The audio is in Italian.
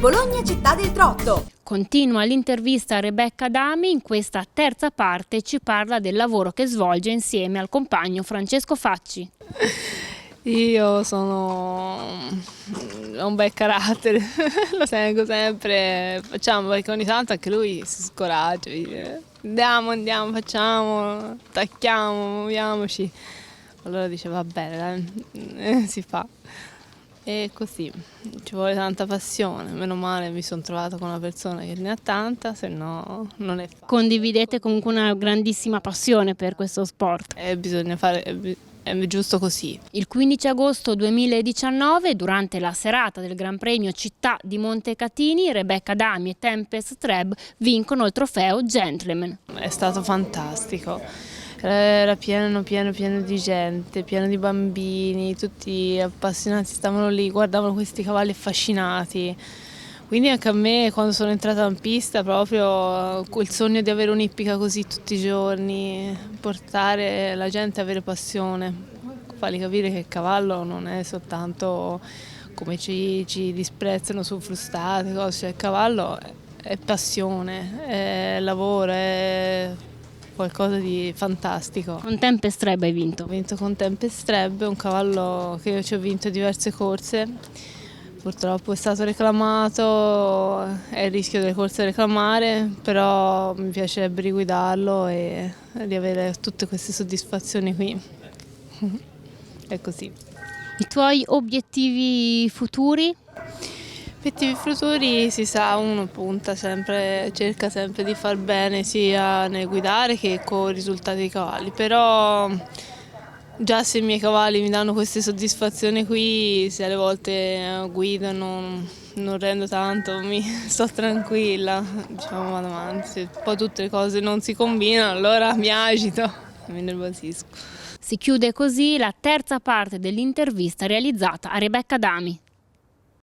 Bologna città del trotto. Continua l'intervista a Rebecca Adami, in questa terza parte ci parla del lavoro che svolge insieme al compagno Francesco Facci. Io ho un bel carattere, lo tengo sempre, facciamo perché ogni tanto anche lui si scoraggia, dice andiamo, facciamo, attacchiamo, muoviamoci. Allora dice va bene, dai, si fa. E così, ci vuole tanta passione, meno male mi sono trovata con una persona che ne ha tanta, se no non è facile. Condividete comunque una grandissima passione per questo sport. Bisogna fare, è giusto così. Il 15 agosto 2019, durante la serata del Gran Premio Città di Montecatini, Rebecca Adami e Tempest Treb vincono il trofeo Gentleman. È stato fantastico. Era pieno di gente, pieno di bambini, tutti appassionati, stavano lì, guardavano questi cavalli affascinati. Quindi anche a me, quando sono entrata in pista, proprio quel sogno di avere un'ippica così tutti i giorni, portare la gente a avere passione, fargli capire che il cavallo non è soltanto come ci disprezzano su frustate, cose. Cioè, il cavallo è passione, è lavoro, è qualcosa di fantastico. Con Tempest Treb hai vinto? Ho vinto con Tempest Treb, un cavallo che io ci ho vinto diverse corse. Purtroppo è stato reclamato, è il rischio delle corse da reclamare, però mi piacerebbe riguidarlo e di avere tutte queste soddisfazioni qui. È così. I tuoi obiettivi futuri? Obiettivi futuri, si sa, uno punta sempre, cerca sempre di far bene sia nel guidare che con i risultati dei cavalli, però già se i miei cavalli mi danno queste soddisfazioni qui, se alle volte guido non rendo tanto, mi sto tranquilla, diciamo vado avanti. Se poi tutte le cose non si combinano, allora mi agito, mi innervosisco. Si chiude così la terza parte dell'intervista realizzata a Rebecca Adami.